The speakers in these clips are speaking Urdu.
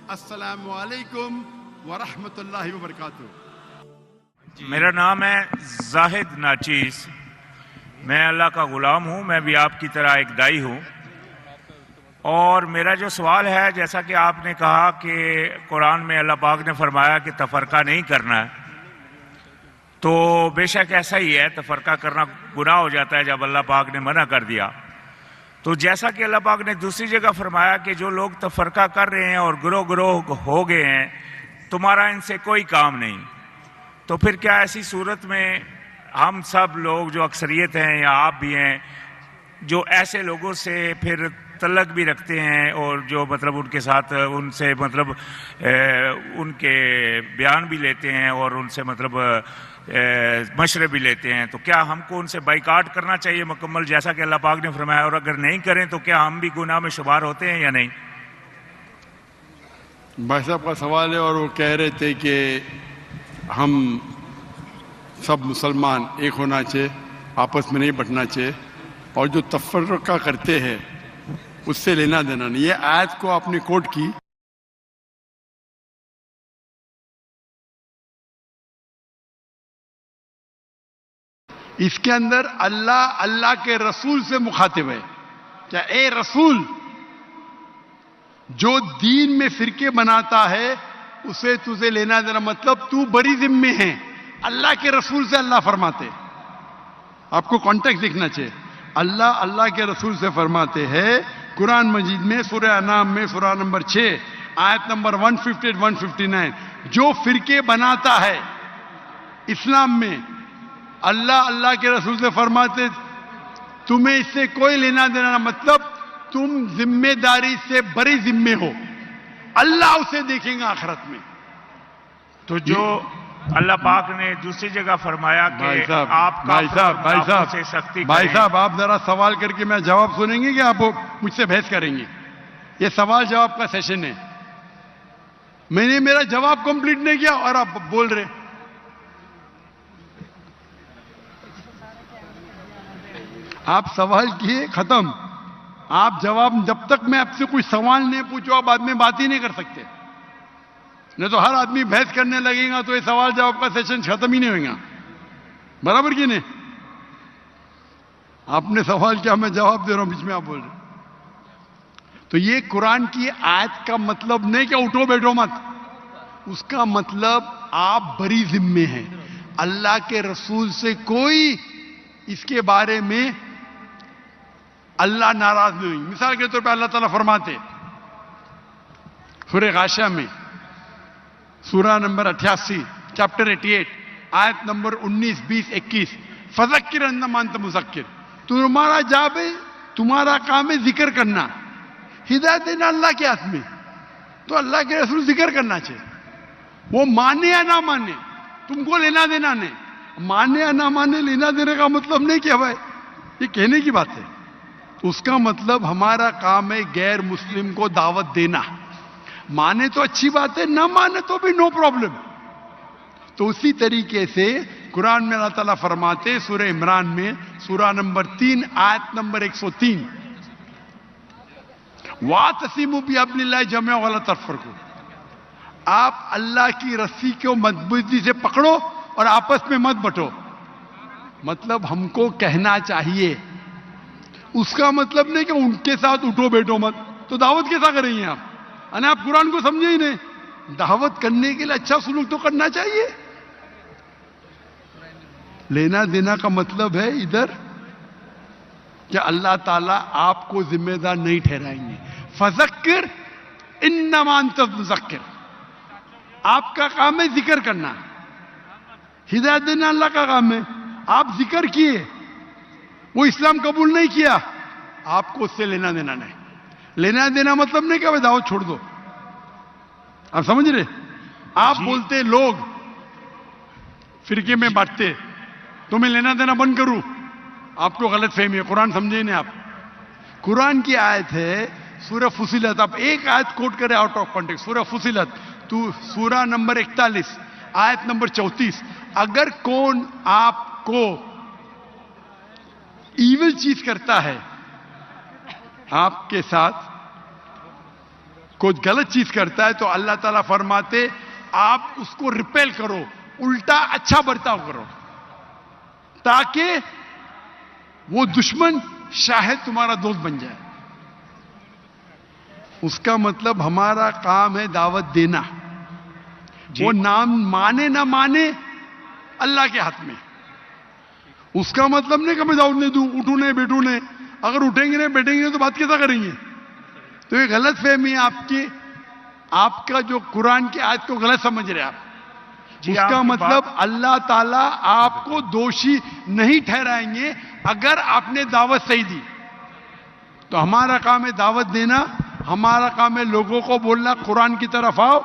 السلام علیکم ورحمۃ اللہ وبرکاتہ۔ میرا نام ہے زاہد ناچیز، میں اللہ کا غلام ہوں، میں بھی آپ کی طرح ایک دائی ہوں۔ اور میرا جو سوال ہے، جیسا کہ آپ نے کہا کہ قرآن میں اللہ پاک نے فرمایا کہ تفرقہ نہیں کرنا ہے، تو بے شک ایسا ہی ہے، تفرقہ کرنا گناہ ہو جاتا ہے جب اللہ پاک نے منع کر دیا۔ تو جیسا کہ اللہ پاک نے دوسری جگہ فرمایا کہ جو لوگ تفرقہ کر رہے ہیں اور گروہ گروہ ہو گئے ہیں، تمہارا ان سے کوئی کام نہیں، تو پھر کیا ایسی صورت میں ہم سب لوگ جو اکثریت ہیں یا آپ بھی ہیں، جو ایسے لوگوں سے پھر تعلق بھی رکھتے ہیں اور جو مطلب ان کے ساتھ ان سے مطلب ان کے بیان بھی لیتے ہیں اور ان سے مطلب مشورے بھی لیتے ہیں، تو کیا ہم کو ان سے بائیکاٹ کرنا چاہیے مکمل، جیسا کہ اللہ پاک نے فرمایا؟ اور اگر نہیں کریں تو کیا ہم بھی گناہ میں شمار ہوتے ہیں یا نہیں؟ بھائی صاحب کا سوال ہے، اور وہ کہہ رہے تھے کہ ہم سب مسلمان ایک ہونا چاہیے، آپس میں نہیں بٹنا چاہیے، اور جو تفرقہ کرتے ہیں اس سے لینا دینا نہیں۔ یہ آیت کو آپ نے کوٹ کی، اس کے اندر اللہ کے رسول سے مخاطب ہے، کیا اے رسول، جو دین میں فرقے بناتا ہے اسے تجھے لینا دینا، مطلب تو بری ذمے ہیں۔ اللہ کے رسول سے اللہ فرماتے، آپ کو کانٹیکٹ دیکھنا چاہیے، اللہ کے رسول سے فرماتے ہیں قرآن مجید میں سورہ انعام میں سورہ نمبر 6 آیت نمبر 158 159، جو فرقے بناتا ہے اسلام میں، اللہ کے رسول سے فرماتے تمہیں اس سے کوئی لینا دینا نہ، مطلب تم ذمہ داری سے بری ذمے ہو، اللہ اسے دیکھیں گا آخرت میں۔ تو جو اللہ پاک نے دوسری جگہ فرمایا کہ آپ بھائی سے سختی بھائی کریں، صاحب، آپ ذرا سوال کر کے میں جواب سنیں گے کہ آپ مجھ سے بحث کریں گے؟ یہ سوال جواب کا سیشن ہے، میں نے میرا جواب کمپلیٹ نہیں کیا اور آپ بول رہے۔ آپ سوال کیے، ختم، آپ جواب، جب تک میں آپ سے کوئی سوال نہیں پوچھو آپ بعد میں بات ہی نہیں کر سکتے، نہیں تو ہر آدمی بحث کرنے لگے گا تو یہ سوال جواب کا سیشن ختم ہی نہیں ہوگا، برابر کی نہیں؟ آپ نے سوال کیا، میں جواب دے رہا ہوں، بیچ میں آپ بول رہے۔ تو یہ قرآن کی آیت کا مطلب نہیں کہ اٹھو بیٹھو مت، اس کا مطلب آپ بری ذمے ہیں، اللہ کے رسول سے کوئی اس کے بارے میں اللہ ناراض نہیں ہوئی۔ مثال کے طور پہ اللہ تعالیٰ فرماتے سورہ غاشیہ میں سورہ نمبر 88 چیپٹر 88 آیت نمبر 19 20 21، فذکر انما انت مذکر، تمہارا جاب ہے، تمہارا کام ہے ذکر کرنا، ہدایت دینا اللہ کے ہاتھ میں، تو اللہ کے رسول ذکر کرنا چاہیے، وہ مانے یا نہ مانے تم کو لینا دینا نہیں، مانے یا نہ مانے لینا دینے کا مطلب نہیں کہ بھائی یہ کہنے کی بات ہے، اس کا مطلب ہمارا کام ہے غیر مسلم کو دعوت دینا، مانے تو اچھی بات ہے، نہ مانے تو بھی نو پرابلم۔ تو اسی طریقے سے قرآن میں اللہ تعالیٰ فرماتے سورہ عمران میں سورہ نمبر 3 آیت نمبر 103، وَاعْتَصِمُوا بِحَبْلِ اللَّهِ جَمِيعًا وَلَا تَفَرَّقُوا، آپ اللہ کی رسی کو مضبوطی سے پکڑو اور آپس میں مت بٹو، مطلب ہم کو کہنا چاہیے، اس کا مطلب نہیں کہ ان کے ساتھ اٹھو بیٹھو مت، تو دعوت کیسا کریں گے آپ؟ یعنی آپ قرآن کو سمجھے ہی نہیں، دعوت کرنے کے لیے اچھا سلوک تو کرنا چاہیے۔ لینا دینا کا مطلب ہے ادھر کہ اللہ تعالیٰ آپ کو ذمہ دار نہیں ٹھہرائیں گے، فذکر انما انت مذکر، آپ کا کام ہے ذکر کرنا، ہدایت دینا اللہ کا کام ہے، آپ ذکر کیے، وہ اسلام قبول نہیں کیا، آپ کو اس سے لینا دینا نہیں۔ لینا دینا مطلب نہیں کہ بھائی دعوت چھوڑ دو، آپ سمجھ رہے؟ آپ بولتے لوگ فرقے میں بانٹتے تو میں لینا دینا بند کروں، آپ کو غلط فہمی ہے، قرآن سمجھے نہیں آپ۔ قرآن کی آیت ہے سورہ فصلت، آپ ایک آیت کوٹ کرے آؤٹ آف کانٹیکسٹ، سورہ فصلت تو سورہ نمبر 41 آیت نمبر 34، اگر کون آپ کو ایول چیز کرتا ہے، آپ کے ساتھ کوئی غلط چیز کرتا ہے تو اللہ تعالیٰ فرماتے آپ اس کو ریپیل کرو, الٹا اچھا برتاؤ کرو, تاکہ وہ دشمن شاید تمہارا دوست بن جائے. اس کا مطلب ہمارا کام ہے دعوت دینا. وہ نام مانے نہ مانے اللہ کے ہاتھ میں. اس کا مطلب نہیں کہ میں دعوت نہیں دوں, اٹھوں نہیں بیٹھوں نہیں. اگر اٹھیں گے نہیں بیٹھیں گے نہیں تو بات کیسا کریں گے؟ تو یہ غلط فہمی ہے آپ کی. آپ کا جو قرآن کی آیت کو غلط سمجھ رہے آپ. اس کا مطلب اللہ تعالیٰ آپ کو دوشی نہیں ٹھہرائیں گے اگر آپ نے دعوت صحیح دی. تو ہمارا کام ہے دعوت دینا, ہمارا کام ہے لوگوں کو بولنا قرآن کی طرف آؤ,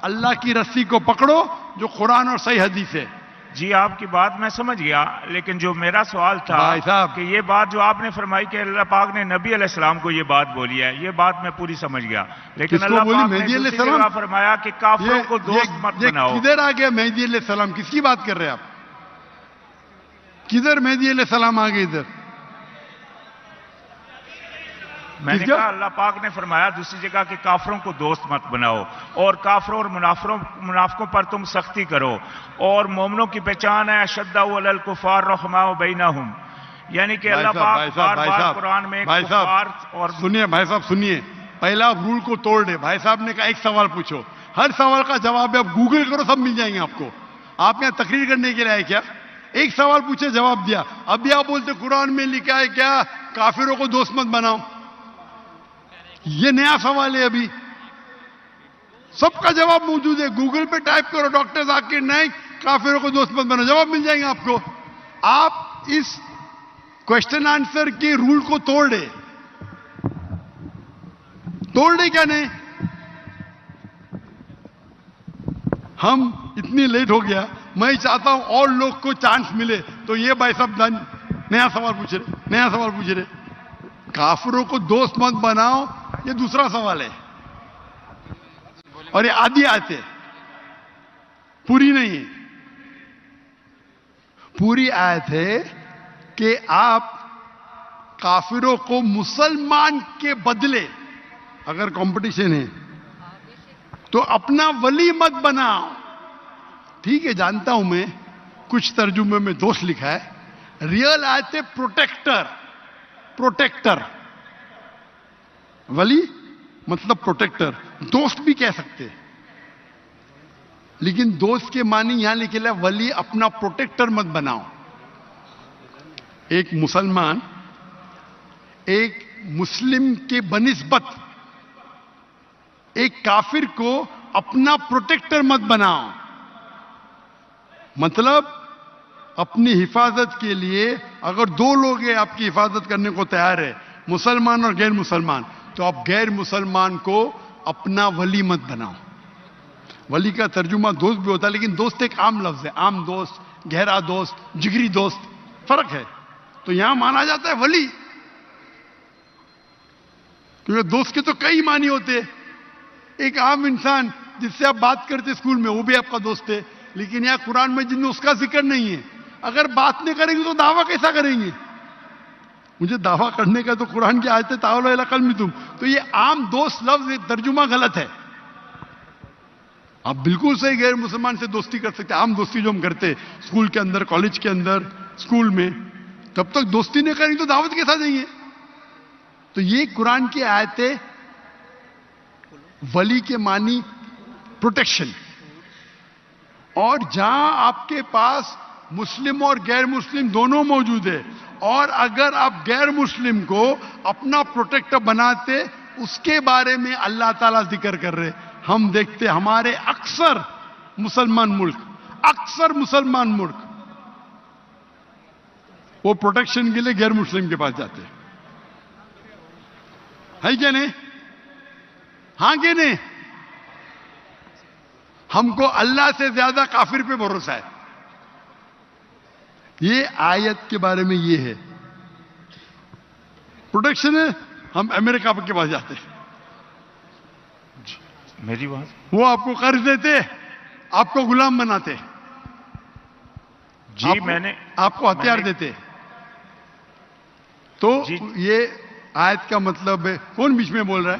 اللہ کی رسی کو پکڑو جو قرآن اور صحیح حدیث ہے. جی آپ کی بات میں سمجھ گیا, لیکن جو میرا سوال تھا بھائی صاحب, کہ یہ بات جو آپ نے فرمائی کہ اللہ پاک نے نبی علیہ السلام کو یہ بات بولی ہے, یہ بات میں پوری سمجھ گیا, لیکن اللہ پاک نے دوسری جگہ فرمایا کہ کافروں کو دوست مت بناؤ. کدھر آ گیا مہدی علیہ السلام؟ کس کی بات کر رہے ہیں آپ؟ کدھر مہدی علیہ السلام آ گئے ادھر؟ میں نے کہا اللہ پاک نے فرمایا دوسری جگہ کہ کافروں کو دوست مت بناؤ, اور کافروں اور منافقوں پر تم سختی کرو, اور مومنوں کی پہچان ہے اشداء علی الکفار رحماء بینہم. یعنی کہ اللہ پاک بار بار قرآن میں کفار اور سنیے بھائی صاحب سنیے, پہلا آپ رول کو توڑ دے. بھائی صاحب نے کہا ایک سوال پوچھو, ہر سوال کا جواب ہے, آپ گوگل کرو سب مل جائیں گے آپ کو. آپ یہاں تقریر کرنے کے لیے آئے کیا؟ ایک سوال پوچھے جواب دیا. ابھی آپ بولتے قرآن میں لکھا ہے کیا کافروں کو دوست مت بناؤ. یہ نیا سوال ہے, ابھی سب کا جواب موجود ہے. گوگل پہ ٹائپ کرو ڈاکٹر ذاکر نائک کافروں کو دوست مت بناؤ, جواب مل جائیں گے آپ کو. آپ اس کوشچن آنسر کے رول کو توڑ دے کیا نہیں؟ ہم اتنی لیٹ ہو گیا. میں چاہتا ہوں اور لوگ کو چانس ملے. تو یہ بھائی صاحب نیا سوال پوچھ رہے, کافروں کو دوست مت بناؤ, یہ دوسرا سوال ہے. اور یہ آدھی آیت ہے, پوری نہیں ہے. پوری آیت ہے کہ آپ کافروں کو مسلمان کے بدلے, اگر کمپٹیشن ہے تو اپنا ولی مت بناؤ. ٹھیک ہے, جانتا ہوں میں, کچھ ترجمے میں دوست لکھا ہے. ریئل آیت ہے پروٹیکٹر. ولی مطلب پروٹیکٹر, دوست بھی کہہ سکتے, لیکن دوست کے معنی یہاں لکھے ہے ولی اپنا پروٹیکٹر مت بناؤ. ایک مسلمان ایک مسلم کے بنسبت ایک کافر کو اپنا پروٹیکٹر مت بناؤ. مطلب اپنی حفاظت کے لیے اگر دو لوگ ہیں آپ کی حفاظت کرنے کو تیار ہے, مسلمان اور غیر مسلمان, تو آپ غیر مسلمان کو اپنا ولی مت بناؤ. ولی کا ترجمہ دوست بھی ہوتا ہے, لیکن دوست ایک عام لفظ ہے. عام دوست, گہرا دوست, جگری دوست, فرق ہے. تو یہاں مانا جاتا ہے ولی, کیونکہ دوست کے تو کئی معنی ہوتے. ایک عام انسان جس سے آپ بات کرتے اسکول میں, وہ بھی آپ کا دوست ہے. لیکن یہاں قرآن میں جن میں اس کا ذکر نہیں ہے, اگر بات نہیں کریں گے تو دعویٰ کیسا کریں گے؟ مجھے دعویٰ کرنے کا تو قرآن کی آیت ہے تعالوا الی قلبکم. تو یہ عام دوست لفظ ترجمہ غلط ہے. آپ بالکل صحیح غیر مسلمان سے دوستی کر سکتے. عام دوستی جو ہم کرتے اسکول کے اندر, کالج کے اندر, اسکول میں, تب تک دوستی نہیں کریں گے تو دعوت کیسا دیں گے؟ تو یہ قرآن کی آیت ہے. ولی کے معنی پروٹیکشن. اور جہاں آپ کے پاس مسلم اور غیر مسلم دونوں موجود ہے, اور اگر آپ غیر مسلم کو اپنا پروٹیکٹر بناتے, اس کے بارے میں اللہ تعالیٰ ذکر کر رہے. ہم دیکھتے ہمارے اکثر مسلمان ملک وہ پروٹیکشن کے لیے غیر مسلم کے پاس جاتے ہے کیا نہیں؟ ہاں کہ نہیں؟ ہم کو اللہ سے زیادہ کافر پہ بھروسہ ہے. یہ آیت کے بارے میں یہ ہے. پروٹیکشن ہے, ہم امریکہ کے پاس جاتے ہیں, میری بات, وہ آپ کو قرض دیتے, آپ کو غلام بناتے, جی میں نے آپ کو ہتھیار دیتے. تو یہ آیت کا مطلب ہے. کون بیچ میں بول رہا ہے؟